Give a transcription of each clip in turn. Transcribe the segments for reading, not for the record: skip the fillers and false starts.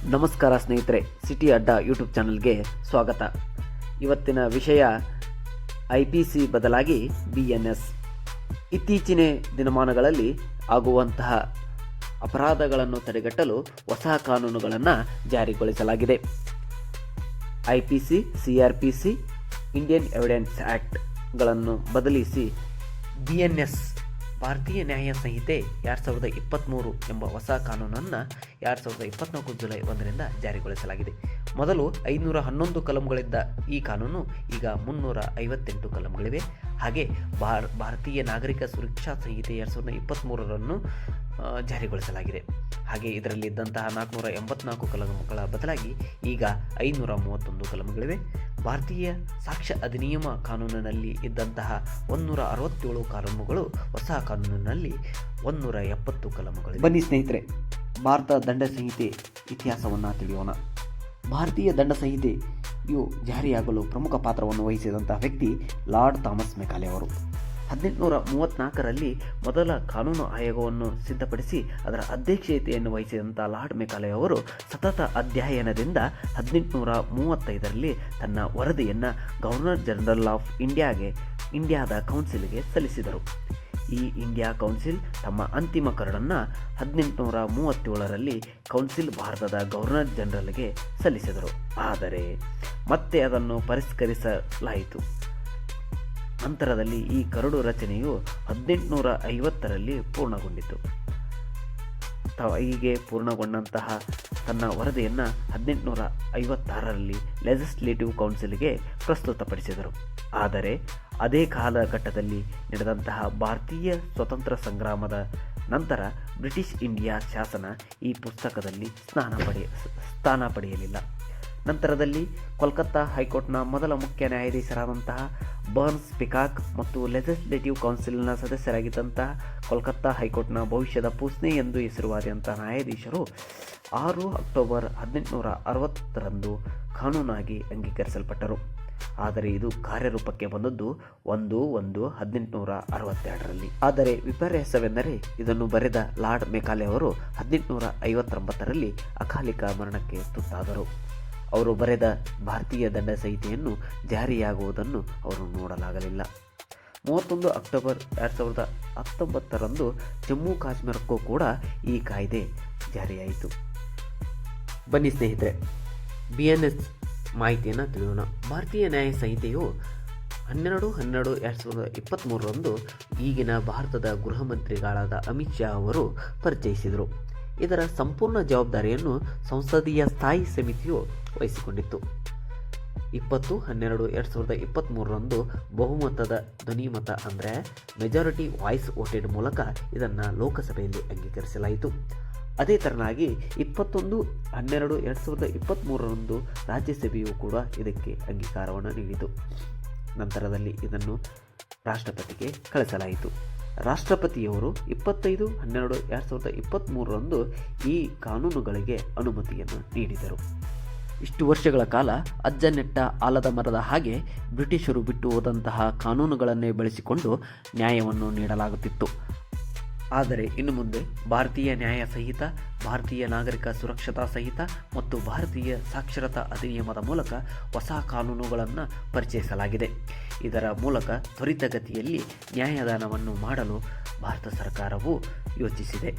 ನಮಸ್ಕಾರ ಸ್ನೇಹಿತರೆ, ಸಿಟಿ ಅಡ್ಡ ಯೂಟ್ಯೂಬ್ ಚಾನಲ್ಗೆ ಸ್ವಾಗತ. ಇವತ್ತಿನ ವಿಷಯ IPC ಬದಲಾಗಿ BNS. ಇತ್ತೀಚಿನ ದಿನಮಾನಗಳಲ್ಲಿ ಆಗುವಂತಹ ಅಪರಾಧಗಳನ್ನು ತಡೆಗಟ್ಟಲು ಹೊಸ ಕಾನೂನುಗಳನ್ನು ಜಾರಿಗೊಳಿಸಲಾಗಿದೆ. IPC, CRPC, ಇಂಡಿಯನ್ ಎವಿಡೆನ್ಸ್ ಆ್ಯಕ್ಟ್ಗಳನ್ನು ಬದಲಿಸಿ BNS ಭಾರತೀಯ ನ್ಯಾಯ ಸಂಹಿತೆ 2023 ಎಂಬ ಹೊಸ ಕಾನೂನನ್ನು 2024 ಜುಲೈ 1ರಿಂದ ಜಾರಿಗೊಳಿಸಲಾಗಿದೆ. ಮೊದಲು 511 ಕಲಂಗಳಿದ್ದ ಈ ಕಾನೂನು ಈಗ 358 ಕಲಂಗಳಿವೆ. ಹಾಗೆ ಭಾರತೀಯ ನಾಗರಿಕ ಸುರಕ್ಷಾ ಸಂಹಿತೆ 2023 ಜಾರಿಗೊಳಿಸಲಾಗಿದೆ. ಹಾಗೆ ಇದರಲ್ಲಿದ್ದಂತಹ 484 ಕಲಂಗಳ ಬದಲಾಗಿ ಈಗ 531 ಕಲಂಗಳಿವೆ. ಭಾರತೀಯ ಸಾಕ್ಷ್ಯ ಅಧಿನಿಯಮ ಕಾನೂನಿನಲ್ಲಿ ಇದ್ದಂತಹ 167 ಕಾನೂನುಗಳು ಹೊಸ ಕಾನೂನಿನಲ್ಲಿ 170 ಕಲಂಗಳು. ಬನ್ನಿ ಸ್ನೇಹಿತರೆ, ಭಾರತ ದಂಡ ಸಂಹಿತೆ ಇತಿಹಾಸವನ್ನು ತಿಳಿಯೋಣ. ಭಾರತೀಯ ದಂಡ ಸಂಹಿತೆಯು ಜಾರಿಯಾಗಲು ಪ್ರಮುಖ ಪಾತ್ರವನ್ನು ವಹಿಸಿದಂತಹ ವ್ಯಕ್ತಿ ಲಾರ್ಡ್ ಥಾಮಸ್ ಮೆಕಾಲೆ ಅವರು. 1834ರಲ್ಲಿ ಮೊದಲ ಕಾನೂನು ಆಯೋಗವನ್ನು ಸಿದ್ಧಪಡಿಸಿ ಅದರ ಅಧ್ಯಕ್ಷತೆಯನ್ನು ವಹಿಸಿದಂಥ ಲಾರ್ಡ್ ಮೆಕಾಲೆ ಅವರು ಸತತ ಅಧ್ಯಯನದಿಂದ 1835ರಲ್ಲಿ ತನ್ನ ವರದಿಯನ್ನು ಗವರ್ನರ್ ಜನರಲ್ ಆಫ್ ಇಂಡಿಯಾದ ಕೌನ್ಸಿಲ್ಗೆ ಸಲ್ಲಿಸಿದರು. ಈ ಇಂಡಿಯಾ ಕೌನ್ಸಿಲ್ ತಮ್ಮ ಅಂತಿಮ ಕರಡನ್ನು 1837ರಲ್ಲಿ ಕೌನ್ಸಿಲ್ ಭಾರತದ ಗವರ್ನರ್ ಜನರಲ್ಗೆ ಸಲ್ಲಿಸಿದರು. ಆದರೆ ಮತ್ತೆ ಅದನ್ನು ಪರಿಷ್ಕರಿಸಲಾಯಿತು. ನಂತರದಲ್ಲಿ ಈ ಕರಡು ರಚನೆಯು 1850ರಲ್ಲಿ ಪೂರ್ಣಗೊಂಡಿತು. ಹೀಗೆ ಪೂರ್ಣಗೊಂಡಂತಹ ತನ್ನ ವರದಿಯನ್ನು 1856ರಲ್ಲಿ ಲೆಜಿಸ್ಲೇಟಿವ್ ಕೌನ್ಸಿಲ್ಗೆ ಪ್ರಸ್ತುತಪಡಿಸಿದರು. ಆದರೆ ಅದೇ ಕಾಲಘಟ್ಟದಲ್ಲಿ ನಡೆದಂತಹ ಭಾರತೀಯ ಸ್ವತಂತ್ರ ಸಂಗ್ರಾಮದ ನಂತರ ಬ್ರಿಟಿಷ್ ಇಂಡಿಯಾ ಶಾಸನ ಈ ಪುಸ್ತಕದಲ್ಲಿ ಸ್ಥಾನ ಪಡೆಯಲಿಲ್ಲ. ನಂತರದಲ್ಲಿ ಕೋಲ್ಕತ್ತಾ ಹೈಕೋರ್ಟ್ನ ಮೊದಲ ಮುಖ್ಯ ನ್ಯಾಯಾಧೀಶರಾದಂತಹ ಬರ್ನ್ಸ್ ಪಿಕಾಕ್ ಮತ್ತು ಲೆಜಿಸ್ಲೇಟಿವ್ ಕೌನ್ಸಿಲ್ನ ಸದಸ್ಯರಾಗಿದ್ದಂತಹ ಕೋಲ್ಕತ್ತಾ ಹೈಕೋರ್ಟ್ನ ಭವಿಷ್ಯದ ಪೂಸ್ನೆ ಎಂದು ಹೆಸರುವಾದಂತಹ ನ್ಯಾಯಾಧೀಶರು 6 ಅಕ್ಟೋಬರ್ 1860ರಂದು ಕಾನೂನಾಗಿ ಅಂಗೀಕರಿಸಲ್ಪಟ್ಟರು. ಆದರೆ ಇದು ಕಾರ್ಯರೂಪಕ್ಕೆ ಬಂದದ್ದು 1/1/1862ರಲ್ಲಿ. ಆದರೆ ವಿಪರ್ಯಾಸವೆಂದರೆ ಇದನ್ನು ಬರೆದ ಲಾರ್ಡ್ ಮೆಕಾಲೆ ಅವರು 1859ರಲ್ಲಿ ಅಕಾಲಿಕ ಮರಣಕ್ಕೆ ತುತ್ತಾದರು. ಅವರು ಬರೆದ ಭಾರತೀಯ ದಂಡ ಸಂಹಿತೆಯನ್ನು ಜಾರಿಯಾಗುವುದನ್ನು ಅವರು ನೋಡಲಾಗಲಿಲ್ಲ. 31 ಅಕ್ಟೋಬರ್ 2019ರಂದು ಜಮ್ಮು ಕಾಶ್ಮೀರಕ್ಕೂ ಕೂಡ ಈ ಕಾಯ್ದೆ ಜಾರಿಯಾಯಿತು. ಬನ್ನಿ ಸ್ನೇಹಿತರೆ, BNS ಮಾಹಿತಿಯನ್ನು ತಿಳಿಯೋಣ. ಭಾರತೀಯ ನ್ಯಾಯ ಸಂಹಿತೆಯು 12/12/2023ರಂದು ಈಗಿನ ಭಾರತದ ಗೃಹ ಮಂತ್ರಿಗಳಾದ ಅಮಿತ್ ಶಾ ಅವರು ಪರಿಚಯಿಸಿದರು. ಇದರ ಸಂಪೂರ್ಣ ಜವಾಬ್ದಾರಿಯನ್ನು ಸಂಸದೀಯ ಸ್ಥಾಯಿ ಸಮಿತಿಯು ವಹಿಸಿಕೊಂಡಿತ್ತು. 20/12/2023ರಂದು ಬಹುಮತದ ಧ್ವನಿಮತ ಅಂದರೆ ಮೆಜಾರಿಟಿ ವಾಯ್ಸ್ ವೋಟೆಡ್ ಮೂಲಕ ಇದನ್ನು ಲೋಕಸಭೆಯಲ್ಲಿ ಅಂಗೀಕರಿಸಲಾಯಿತು. ಅದೇ ತರನಾಗಿ 21/12/2023ರಂದು ರಾಜ್ಯಸಭೆಯು ಕೂಡ ಇದಕ್ಕೆ ಅಂಗೀಕಾರವನ್ನು ನೀಡಿತು. ನಂತರದಲ್ಲಿ ಇದನ್ನು ರಾಷ್ಟ್ರಪತಿಗೆ ಕಳಿಸಲಾಯಿತು. ರಾಷ್ಟ್ರಪತಿಯವರು 25/12/2023ರಂದು ಈ ಕಾನೂನುಗಳಿಗೆ ಅನುಮತಿಯನ್ನು ನೀಡಿದರು. ಇಷ್ಟು ವರ್ಷಗಳ ಕಾಲ ಅಜ್ಜ ನೆಟ್ಟ ಆಲದ ಮರದ ಹಾಗೆ ಬ್ರಿಟಿಷರು ಬಿಟ್ಟು ಹೋದಂತಹ ಕಾನೂನುಗಳನ್ನೇ ಬಳಸಿಕೊಂಡು ನ್ಯಾಯವನ್ನು ನೀಡಲಾಗುತ್ತಿತ್ತು. ಆದರೆ ಇನ್ನು ಮುಂದೆ ಭಾರತೀಯ ನ್ಯಾಯ ಸಂಹಿತ, ಭಾರತೀಯ ನಾಗರಿಕ ಸುರಕ್ಷತಾ ಸಂಹಿತ ಮತ್ತು ಭಾರತೀಯ ಸಾಕ್ಷರತಾ ಅಧಿನಿಯಮದ ಮೂಲಕ ಹೊಸ ಕಾನೂನುಗಳನ್ನು ಪರಿಚಯಿಸಲಾಗಿದೆ. ಇದರ ಮೂಲಕ ತ್ವರಿತಗತಿಯಲ್ಲಿ ನ್ಯಾಯದಾನವನ್ನು ಮಾಡಲು ಭಾರತ ಸರ್ಕಾರವು ಯೋಚಿಸಿದೆ.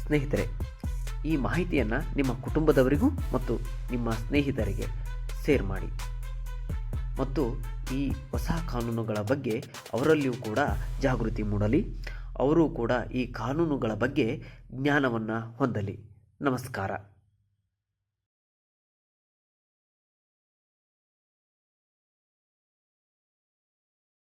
ಸ್ನೇಹಿತರೆ, ಈ ಮಾಹಿತಿಯನ್ನು ನಿಮ್ಮ ಕುಟುಂಬದವರಿಗೂ ಮತ್ತು ನಿಮ್ಮ ಸ್ನೇಹಿತರಿಗೆ ಶೇರ್ ಮಾಡಿ ಮತ್ತು ಈ ಹೊಸ ಕಾನೂನುಗಳ ಬಗ್ಗೆ ಅವರಲ್ಲಿಯೂ ಕೂಡ ಜಾಗೃತಿ ಮೂಡಲಿ. ಅವರು ಕೂಡ ಈ ಕಾನೂನುಗಳ ಬಗ್ಗೆ ಜ್ಞಾನವನ್ನು ಹೊಂದಲಿ. ನಮಸ್ಕಾರ.